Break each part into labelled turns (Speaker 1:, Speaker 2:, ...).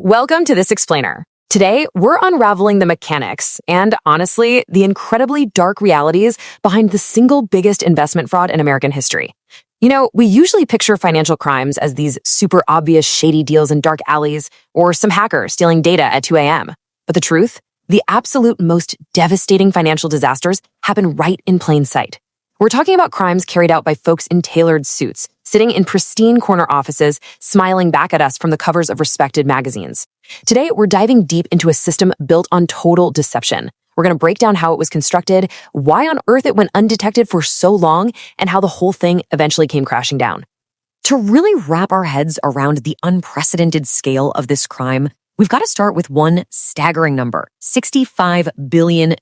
Speaker 1: Welcome to This Explainer. Today, we're unraveling the mechanics and, honestly, the incredibly dark realities behind the single biggest investment fraud in American history. You know, we usually picture financial crimes as these super obvious shady deals in dark alleys or some hacker stealing data at 2 a.m. But the truth? The absolute most devastating financial disasters happen right in plain sight. We're talking about crimes carried out by folks in tailored suits, sitting in pristine corner offices, smiling back at us from the covers of respected magazines. Today, we're diving deep into a system built on total deception. We're going to break down how it was constructed, why on earth it went undetected for so long, and how the whole thing eventually came crashing down. To really wrap our heads around the unprecedented scale of this crime, we've got to start with one staggering number: $65 billion.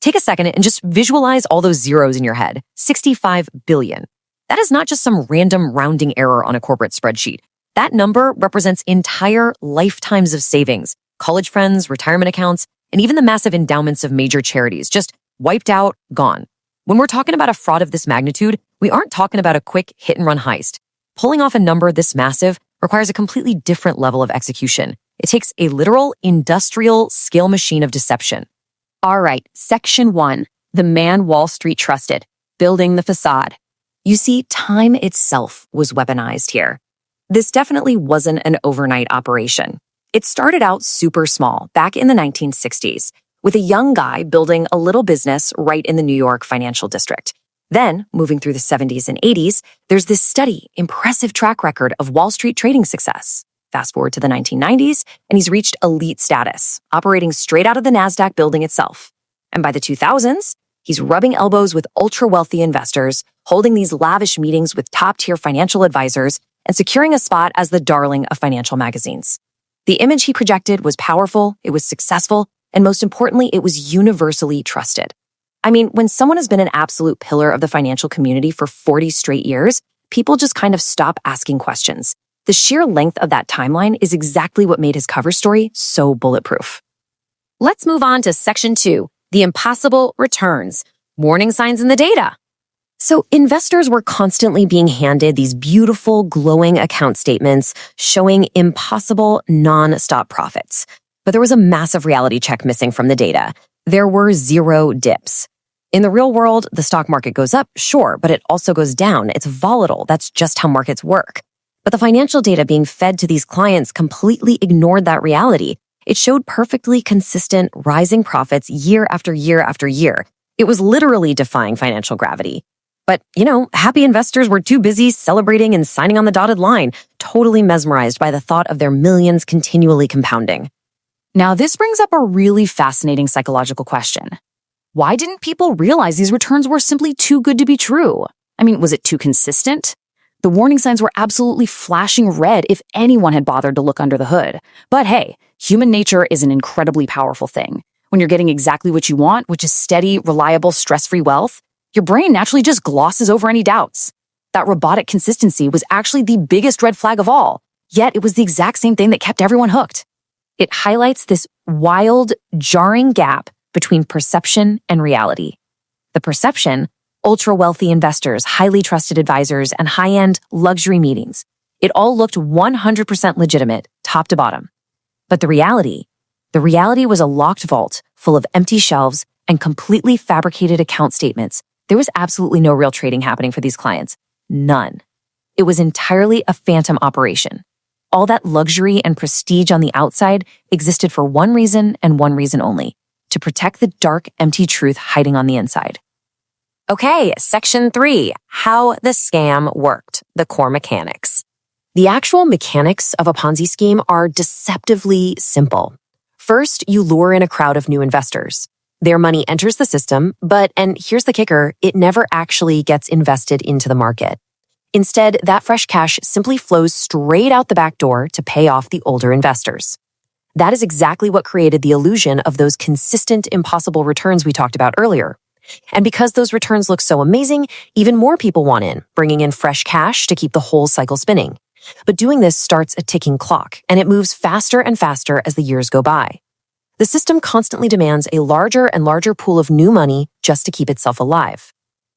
Speaker 1: Take a second and just visualize all those zeros in your head. 65 billion. That is not just some random rounding error on a corporate spreadsheet. That number represents entire lifetimes of savings, college friends, retirement accounts, and even the massive endowments of major charities, just wiped out, gone. When we're talking about a fraud of this magnitude, we aren't talking about a quick hit-and-run heist. Pulling off a number this massive requires a completely different level of execution. It takes a literal industrial scale machine of deception.
Speaker 2: All right, Section 1, the man Wall Street trusted, building the facade.
Speaker 1: You see, time itself was weaponized here. This definitely wasn't an overnight operation. It started out super small, back in the 1960s, with a young guy building a little business right in the New York financial district. Then, moving through the 70s and 80s, there's this steady, impressive track record of Wall Street trading success. Fast forward to the 1990s, and he's reached elite status, operating straight out of the NASDAQ building itself. And by the 2000s, he's rubbing elbows with ultra-wealthy investors, holding these lavish meetings with top-tier financial advisors, and securing a spot as the darling of financial magazines. The image he projected was powerful, it was successful, and most importantly, it was universally trusted. I mean, when someone has been an absolute pillar of the financial community for 40 straight years, people just kind of stop asking questions. The sheer length of that timeline is exactly what made his cover story so bulletproof.
Speaker 2: Let's move on to Section 2, the impossible returns, warning signs in the data.
Speaker 1: So investors were constantly being handed these beautiful, glowing account statements showing impossible, non-stop profits. But there was a massive reality check missing from the data. There were zero dips. In the real world, the stock market goes up, sure, but it also goes down. It's volatile. That's just how markets work. But the financial data being fed to these clients completely ignored that reality. It showed perfectly consistent rising profits year after year after year. It was literally defying financial gravity. But, happy investors were too busy celebrating and signing on the dotted line, totally mesmerized by the thought of their millions continually compounding.
Speaker 2: Now, this brings up a really fascinating psychological question. Why didn't people realize these returns were simply too good to be true? I mean, was it too consistent? The warning signs were absolutely flashing red if anyone had bothered to look under the hood. But hey, human nature is an incredibly powerful thing. When you're getting exactly what you want, which is steady, reliable, stress-free wealth, your brain naturally just glosses over any doubts. That robotic consistency was actually the biggest red flag of all, yet it was the exact same thing that kept everyone hooked. It highlights this wild, jarring gap between perception and reality. The perception: ultra-wealthy investors, highly trusted advisors, and high-end luxury meetings. It all looked 100% legitimate, top to bottom. But the reality was a locked vault full of empty shelves and completely fabricated account statements. There was absolutely no real trading happening for these clients. None. It was entirely a phantom operation. All that luxury and prestige on the outside existed for one reason and one reason only: to protect the dark, empty truth hiding on the inside. Okay, Section 3, how the scam worked, the core mechanics.
Speaker 1: The actual mechanics of a Ponzi scheme are deceptively simple. First, you lure in a crowd of new investors. Their money enters the system, but, and here's the kicker, it never actually gets invested into the market. Instead, that fresh cash simply flows straight out the back door to pay off the older investors. That is exactly what created the illusion of those consistent, impossible returns we talked about earlier. And because those returns look so amazing, even more people want in, bringing in fresh cash to keep the whole cycle spinning. But doing this starts a ticking clock, and it moves faster and faster as the years go by. The system constantly demands a larger and larger pool of new money just to keep itself alive.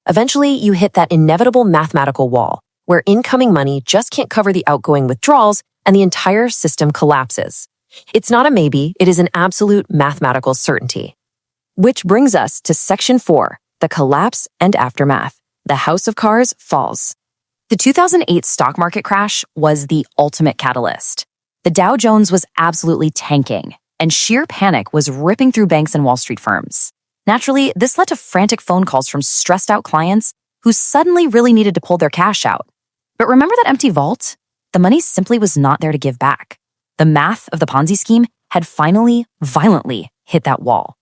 Speaker 1: Eventually, you hit that inevitable mathematical wall. where incoming money just can't cover the outgoing withdrawals and the entire system collapses. It's not a maybe, it is an absolute mathematical certainty. Which brings us to Section 4, the collapse and aftermath. The house of cards falls. The 2008 stock market crash was the ultimate catalyst. The Dow Jones was absolutely tanking, and sheer panic was ripping through banks and Wall Street firms. Naturally, this led to frantic phone calls from stressed-out clients who suddenly really needed to pull their cash out. But remember that empty vault? The money simply was not there to give back. The math of the Ponzi scheme had finally, violently hit that wall.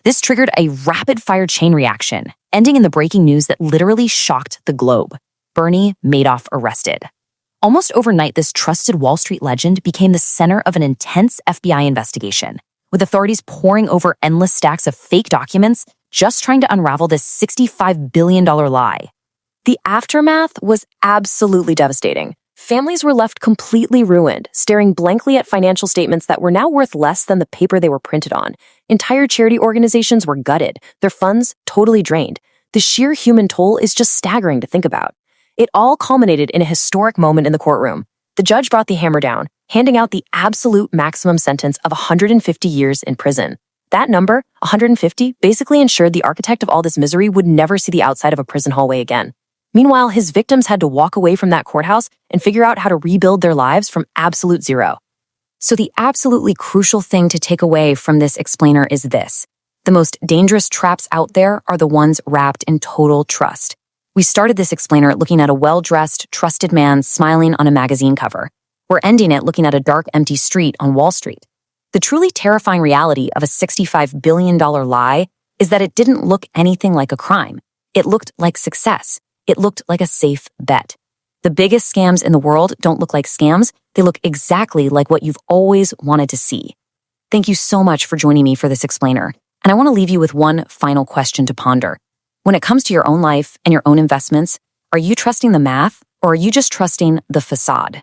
Speaker 1: This triggered a rapid-fire chain reaction, ending in the breaking news that literally shocked the globe. Bernie Madoff arrested. Almost overnight, this trusted Wall Street legend became the center of an intense FBI investigation, with authorities poring over endless stacks of fake documents just trying to unravel this $65 billion lie. The aftermath was absolutely devastating. Families were left completely ruined, staring blankly at financial statements that were now worth less than the paper they were printed on. Entire charity organizations were gutted, their funds totally drained. The sheer human toll is just staggering to think about. It all culminated in a historic moment in the courtroom. The judge brought the hammer down, handing out the absolute maximum sentence of 150 years in prison. That number, 150, basically ensured the architect of all this misery would never see the outside of a prison hallway again. Meanwhile, his victims had to walk away from that courthouse and figure out how to rebuild their lives from absolute zero. So the absolutely crucial thing to take away from this explainer is this. The most dangerous traps out there are the ones wrapped in total trust. We started this explainer looking at a well-dressed, trusted man smiling on a magazine cover. We're ending it looking at a dark, empty street on Wall Street. The truly terrifying reality of a $65 billion lie is that it didn't look anything like a crime. It looked like success. It looked like a safe bet. The biggest scams in the world don't look like scams. They look exactly like what you've always wanted to see. Thank you so much for joining me for this explainer. And I want to leave you with one final question to ponder. When it comes to your own life and your own investments, are you trusting the math or are you just trusting the facade?